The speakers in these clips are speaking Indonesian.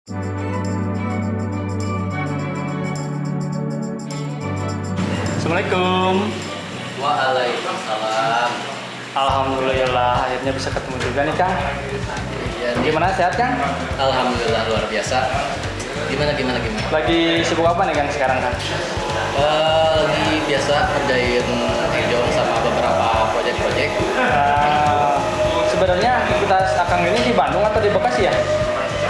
Assalamualaikum. Waalaikumsalam. Alhamdulillah akhirnya bisa ketemu juga nih Kang. Iya, Gimana, sehat Kang? Alhamdulillah luar biasa. Gimana? Lagi sibuk apa nih Kang sekarang Kang? Lagi biasa kerjain Hejong sama beberapa proyek-proyek. Sebenarnya aktivitas Akang ini di Bandung atau di Bekasi ya?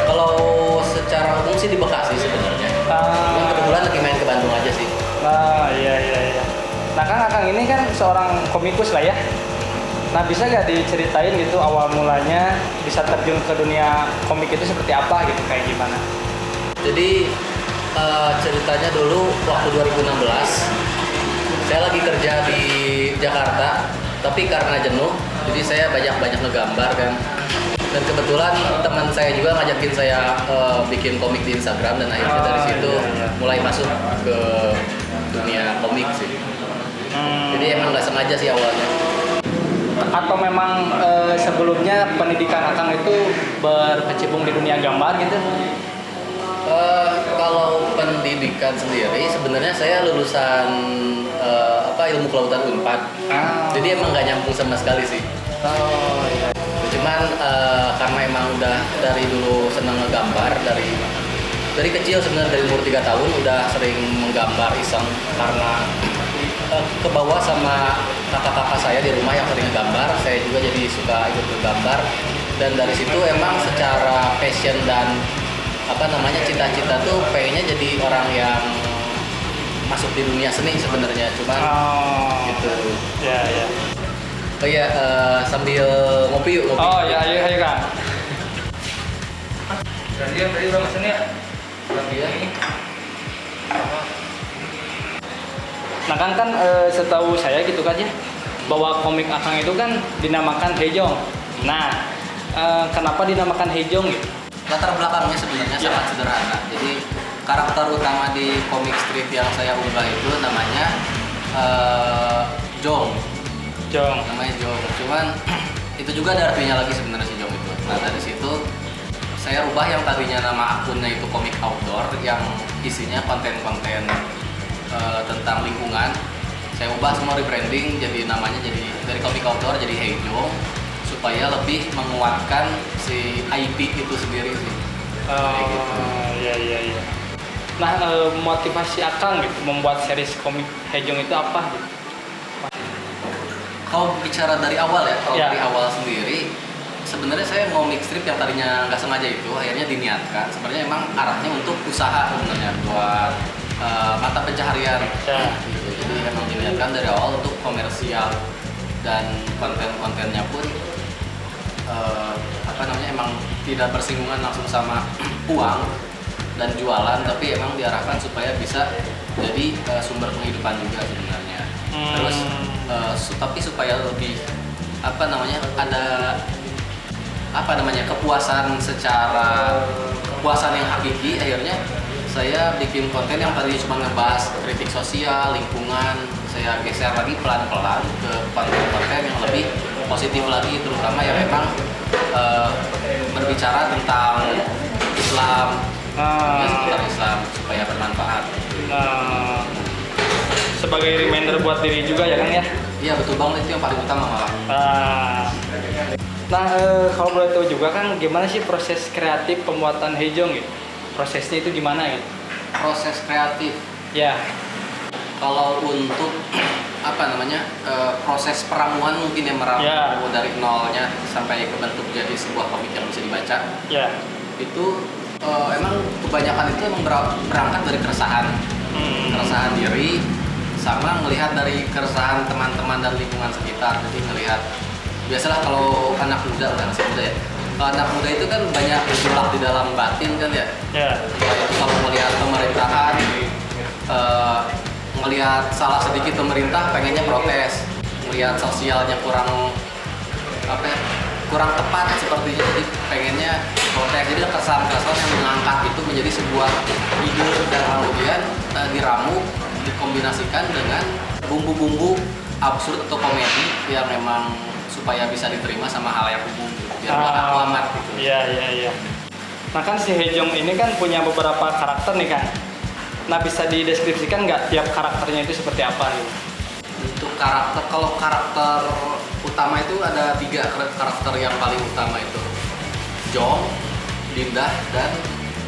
Kalau secara umum sih di Bekasi sebenarnya. Cuman kebetulan lagi main ke Bandung aja sih. Iya. Nah Kang, Akang ini kan seorang komikus lah ya. Nah bisa gak diceritain gitu awal mulanya bisa terjun ke dunia komik itu seperti apa gitu, kayak gimana? Jadi ceritanya dulu waktu 2016 saya lagi kerja di Jakarta, tapi karena jenuh, jadi saya banyak ngegambar kan. Dan kebetulan teman saya juga ngajakin saya bikin komik di Instagram, dan akhirnya dari situ mulai masuk ke dunia komik sih. Jadi emang nggak sengaja sih awalnya. Atau memang sebelumnya pendidikan Akang itu berkecimpung di dunia gambar gitu? Kalau pendidikan sendiri sebenarnya saya lulusan ilmu kelautan Unpad. Jadi emang nggak nyambung sama sekali sih. Iya. Cuman karena emang udah dari dulu seneng ngegambar, dari kecil sebenarnya, dari umur 3 tahun udah sering menggambar iseng karena ke bawah sama kakak-kakak saya di rumah yang sering ngegambar. Saya juga jadi suka ikut bergambar, dan dari situ emang secara passion dan cita-cita tuh pengennya jadi orang yang masuk di dunia seni sebenarnya. Cuman gitu. Iya. Oh iya, sambil ngopi yuk. Oh iya, ayo Kang. Tadi udah pesen ya? Iya. Nah kan setahu saya gitu kan ya, bahwa komik Akang itu kan dinamakan Hejong. Nah, kenapa dinamakan Hejong gitu? Latar belakangnya sebenarnya sangat sederhana. Jadi karakter utama di komik strip yang saya unggah itu namanya Jong. Namanya Jong. Cuman itu juga ada artinya lagi sebenarnya si Jong itu. Nah dari situ saya rubah yang tadinya nama akunnya itu komik outdoor yang isinya konten-konten tentang lingkungan. Saya ubah semua, rebranding, jadi namanya jadi dari komik outdoor jadi Hejong, supaya lebih menguatkan si IP itu sendiri sih. Iya. Nah, motivasi Akang gitu membuat series komik Hejong itu apa gitu? Kalau bicara dari awal dari awal sendiri, sebenarnya saya ngomik strip yang tadinya nggak sengaja itu akhirnya diniatkan. Sebenarnya emang arahnya untuk usaha sebenarnya, buat mata pencaharian. Gitu. Jadi emang diniatkan dari awal untuk komersial, dan konten-kontennya pun emang tidak bersinggungan langsung sama uang dan jualan, tapi emang diarahkan supaya bisa jadi sumber penghidupan juga sebenarnya. Terus tapi supaya lebih ada kepuasan yang hakiki, akhirnya saya bikin konten yang tadinya cuma ngebahas kritik sosial, lingkungan, saya geser lagi pelan-pelan ke konten-konten yang lebih positif lagi, terutama yang memang berbicara tentang Islam, seputar Islam, supaya bermanfaat. Sebagai reminder buat diri juga ya Kang ya? Iya betul banget, itu yang paling utama malah. Nah, kalau boleh tahu juga Kang, gimana sih proses kreatif pembuatan Hejong gitu? Prosesnya itu gimana gitu? Proses kreatif? Ya. Kalau untuk proses peramuan mungkin yang meramu dari nolnya sampai kebentuk jadi sebuah komik yang bisa dibaca. Ya. Itu emang kebanyakan itu emang berangkat dari keresahan diri, sama melihat dari keresahan teman-teman dan lingkungan sekitar. Jadi melihat, biasalah kalau anak muda, kalau anak muda itu kan banyak bergerak di dalam batin kan ya. Kalau melihat pemerintahan, melihat salah sedikit pemerintah pengennya protes, melihat sosialnya kurang tepat sepertinya, jadi pengennya protes. Jadi kesan-kesan yang mengangkat itu menjadi sebuah ide, dan kemudian diramu, dikombinasikan dengan bumbu-bumbu absurd atau komedi yang memang supaya bisa diterima sama halayak umum, biar nggak amat gitu. Iya. Nah kan si Hejong ini kan punya beberapa karakter nih kan. Nah bisa dideskripsikan nggak tiap karakternya itu seperti apa gitu? Untuk karakter, kalau karakter utama itu ada 3 karakter yang paling utama itu. Jong, Dindah, dan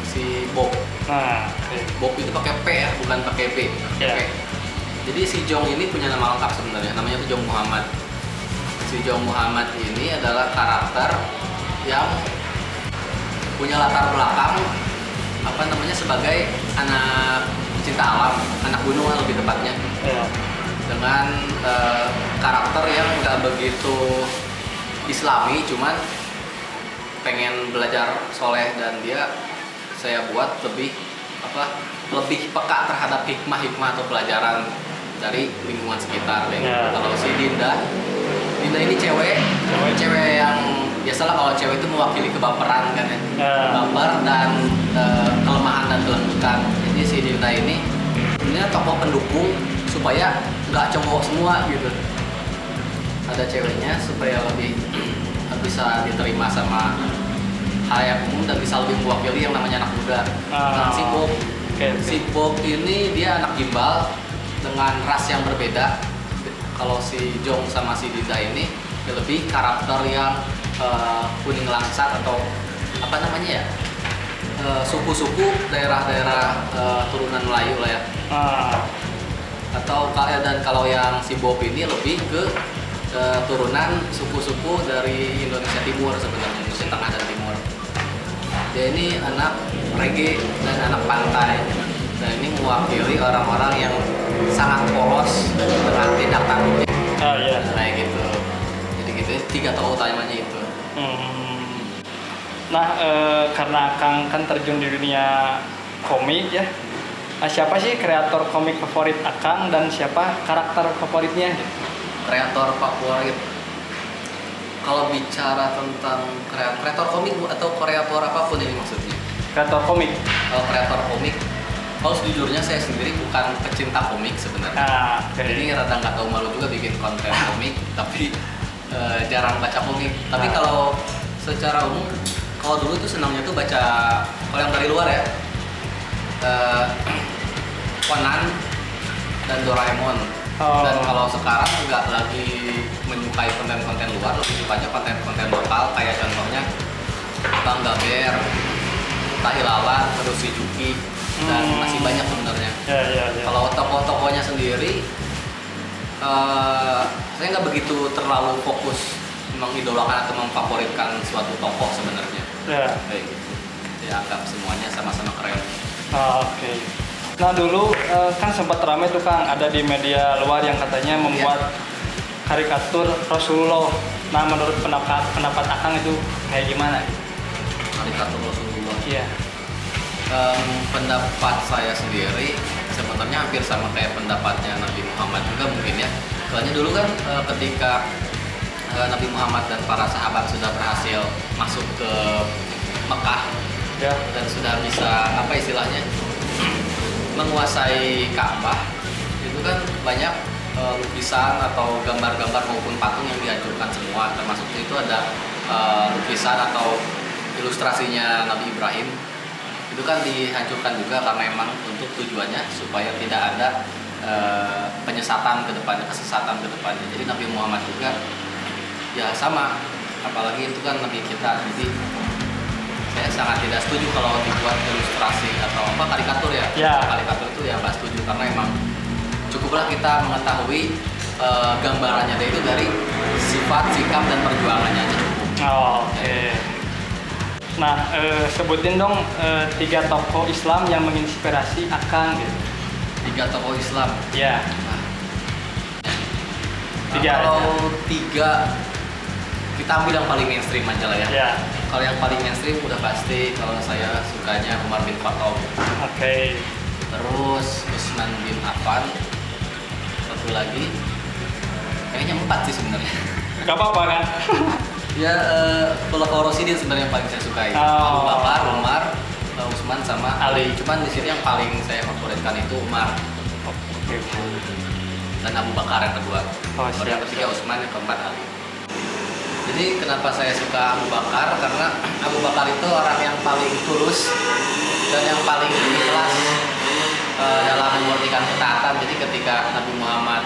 si Bob. Nah, oke. Bob itu pakai P ya, bukan pakai B. Pakai Iya. P. Jadi si Jong ini punya nama lengkap sebenarnya, namanya itu Jong Muhammad. Si Jong Muhammad ini adalah karakter yang punya latar belakang apa namanya sebagai anak cinta alam, anak gunung lah lebih tepatnya. Iya. Dengan karakter yang nggak begitu islami, cuman pengen belajar soleh dan dia saya buat lebih peka terhadap hikmah atau pelajaran dari lingkungan sekitar. Ya. Kalau si Dinda ini cewek yang biasalah kalau cewek itu mewakili kebaperan kan ya, baper dan kelemahan dan kelembutan. Jadi si Dinda ini tokoh pendukung supaya nggak cowok semua gitu, ada ceweknya supaya lebih bisa diterima sama halayak umum dan bisa lebih mewakili yang namanya anak muda. Nah, si Bob, si Bob ini dia anak gimbal dengan ras yang berbeda. Kalau si Jong sama si Dinda ini dia lebih karakter yang kuning langsat atau apa namanya ya, suku-suku daerah-daerah turunan Melayu lah ya. Atau dan kalau yang si Bob ini lebih ke turunan suku-suku dari Indonesia Timur sebenarnya, Indonesia Tengah dan Timur. Dia ini anak reggae dan anak pantai. Dan ini mewakili orang-orang yang sangat polos dengan tindak tanduknya. Iya. Kayak gitu. Jadi gitu 3 tokoh utamanya itu. Nah, karena Kang kan terjun di dunia komik ya. Nah, siapa sih kreator komik favorit Akang dan siapa karakter favoritnya? Kreator favorit. Kalau bicara tentang kreator komik atau kreator apapun ini maksudnya. Kreator komik. Kalau kreator komik, kalau sejujurnya saya sendiri bukan pecinta komik sebenarnya. Jadi rada nggak tahu malu juga bikin konten komik, tapi jarang baca komik. Tapi kalau secara umum, kalau dulu tuh senangnya tuh baca, kalau yang dari luar ya, Conan dan Doraemon. Dan kalau sekarang nggak lagi menyukai konten-konten luar, lebih sukanya konten-konten lokal kayak contohnya Bang Gaber, Tahilala, terus si Juki, dan masih banyak sebenarnya. Kalau tokoh-tokohnya sendiri, saya nggak begitu terlalu fokus mengidolakan atau memfavoritkan suatu tokoh sebenarnya. Kayak gitu. Ya anggap semuanya sama-sama keren. Oke. Nah dulu kan sempat ramai tuh Kang, ada di media luar yang katanya membuat karikatur Rasulullah. Nah menurut pendapat Akang itu kayak gimana? Karikatur Rasulullah. Iya. Pendapat saya sendiri sebenarnya hampir sama kayak pendapatnya Nabi Muhammad juga mungkin ya. Soalnya dulu kan ketika Nabi Muhammad dan para sahabat sudah berhasil masuk ke Mekah dan sudah bisa apa istilahnya menguasai Ka'bah, itu kan banyak lukisan atau gambar-gambar maupun patung yang dihancurkan semua, termasuk itu ada lukisan atau ilustrasinya Nabi Ibrahim, itu kan dihancurkan juga karena memang untuk tujuannya supaya tidak ada penyesatan ke depannya, kesesatan ke depannya. Jadi Nabi Muhammad juga ya sama, apalagi itu kan Nabi kita. Jadi saya sangat tidak setuju kalau dibuat ilustrasi atau apa karikatur ya. Karikatur itu ya nggak setuju karena emang cukuplah kita mengetahui gambarannya itu dari sifat, sikap dan perjuangannya aja cukup. Oke. Nah, sebutin dong 3 tokoh Islam yang menginspirasi Akang gitu. 3 tokoh Islam. Ya. Kalau 3 kita ambil yang paling mainstream aja lah ya. Kalau yang paling mainstream udah pasti kalau saya sukanya Umar bin Khattab. Oke. Terus Utsman bin Affan. Satu lagi, kayaknya 4 sih sebenarnya. Gak apa-apa kan? Ya, Khulafaur Rasyidin sebenarnya yang paling saya sukai. Abu Bakar, Umar, Utsman sama Ali. Cuman di sini yang paling saya favoritkan itu Umar. Dan Abu Bakar yang kedua. Yang ketiga Utsman, yang keempat Ali. Jadi kenapa saya suka Abu Bakar? Karena Abu Bakar itu orang yang paling tulus dan yang paling ikhlas dalam memurnikan ketaatan. Jadi ketika Nabi Muhammad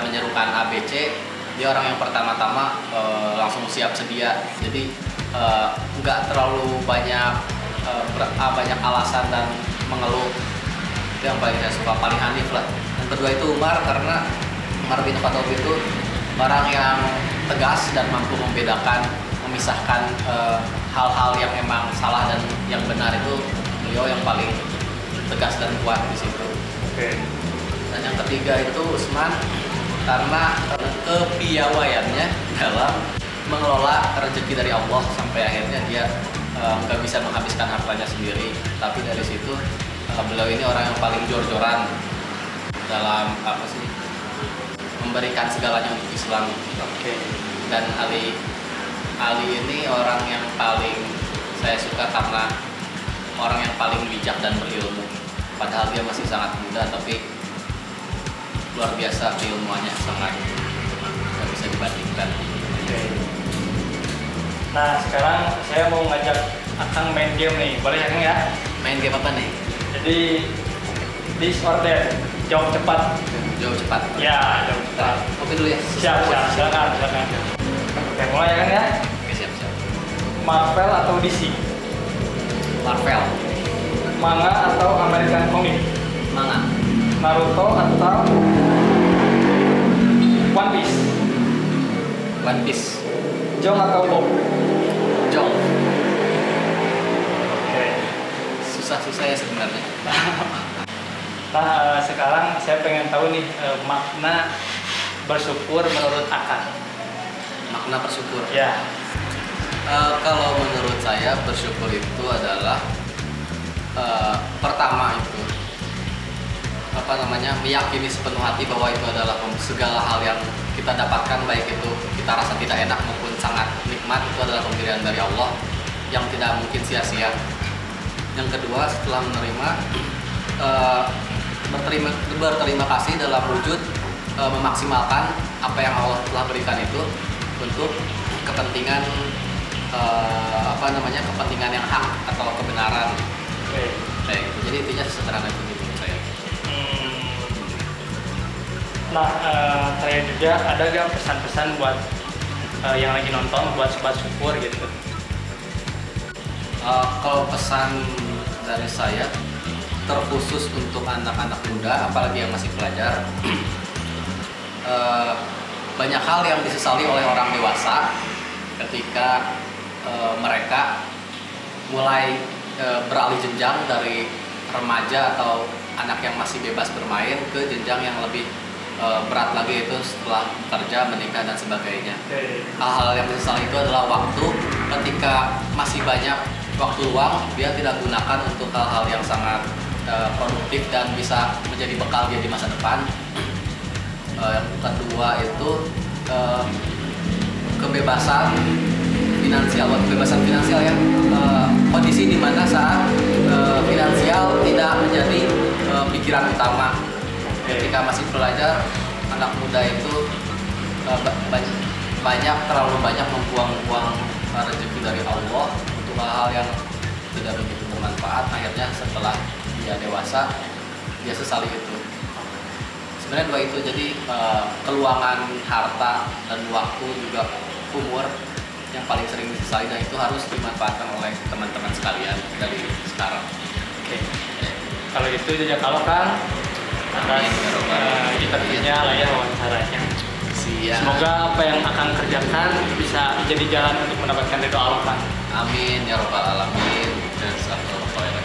menyerukan ABC, dia orang yang pertama-tama langsung siap sedia. Jadi nggak terlalu banyak alasan dan mengeluh. Itu yang paling saya suka, paling hanif lah. Yang kedua itu Umar, karena Umar bin Khattab itu orang yang tegas dan mampu membedakan, memisahkan hal-hal yang emang salah dan yang benar. Itu beliau yang paling tegas dan kuat di situ. Oke. Dan yang ketiga itu Utsman, karena kepiawaiannya dalam mengelola rezeki dari Allah sampai akhirnya dia nggak bisa menghabiskan hartanya sendiri. Tapi dari situ beliau ini orang yang paling jor-joran dalam memberikan segalanya untuk Islam. Oke. Dan Ali ini orang yang paling saya suka karena orang yang paling bijak dan berilmu. Padahal dia masih sangat muda, tapi luar biasa keilmuannya, sangat nggak bisa dibandingkan. Oke. Nah sekarang saya mau ngajak Akang main game nih, boleh ya Kang ya? Main game apa nih? Jadi this or that, jawab cepat. Jauh cepat. Ya, jawab cepat. Kopi dulu ya. Siap, silakan. Oke, mulai ya Kang ya. Oke, siap. Marvel atau DC? Marvel. Manga atau American comic? Manga. Naruto atau One Piece? One Piece. Jong atau Bob? Jong. Oke. Susah ya sebenarnya. Nah, sekarang saya pengen tahu nih makna bersyukur menurut Akang. Makna bersyukur. Ya. Kalau menurut saya bersyukur itu adalah pertama itu meyakini sepenuh hati bahwa itu adalah segala hal yang kita dapatkan, baik itu kita rasa tidak enak maupun sangat nikmat, itu adalah pemberian dari Allah yang tidak mungkin sia-sia. Yang kedua, setelah menerima berterima kasih dalam wujud memaksimalkan apa yang Allah telah berikan itu untuk kepentingan kepentingan yang hak atau kebenaran. Oke. Baik, jadi intinya sesederhana itu menurut saya. Nah, saya juga ada gak pesan-pesan buat yang lagi nonton, buat sobat syukur gitu? Kalau pesan dari saya terkhusus untuk anak-anak muda, apalagi yang masih pelajar, banyak hal yang disesali oleh orang dewasa ketika mereka mulai beralih jenjang dari remaja atau anak yang masih bebas bermain ke jenjang yang lebih berat lagi, itu setelah bekerja, menikah dan sebagainya. Hal-hal yang disesali itu adalah waktu, ketika masih banyak waktu luang dia tidak gunakan untuk hal-hal yang sangat produktif dan bisa menjadi bekal dia di masa depan. Yang kedua itu kebebasan finansial ya, kondisi di mana saat finansial tidak menjadi pikiran utama. Ketika masih belajar, anak muda itu terlalu banyak membuang-buang rezeki dari Allah untuk hal-hal yang tidak begitu bermanfaat. Akhirnya setelah dia dewasa, dia sesali itu. Sebenarnya dua itu, jadi keluangan harta dan waktu, juga umur yang paling sering disesali, dan itu harus dimanfaatkan oleh teman-teman sekalian dari sekarang. Oke. Kalau gitu jadi kalau kan atas interviewnya lah ya, wawancaranya. Siap. Semoga apa yang akan kerjakan bisa jadi jalan untuk mendapatkan ridho Allah, Pak. Amin ya rabbal alamin. Jazakallahu khairan.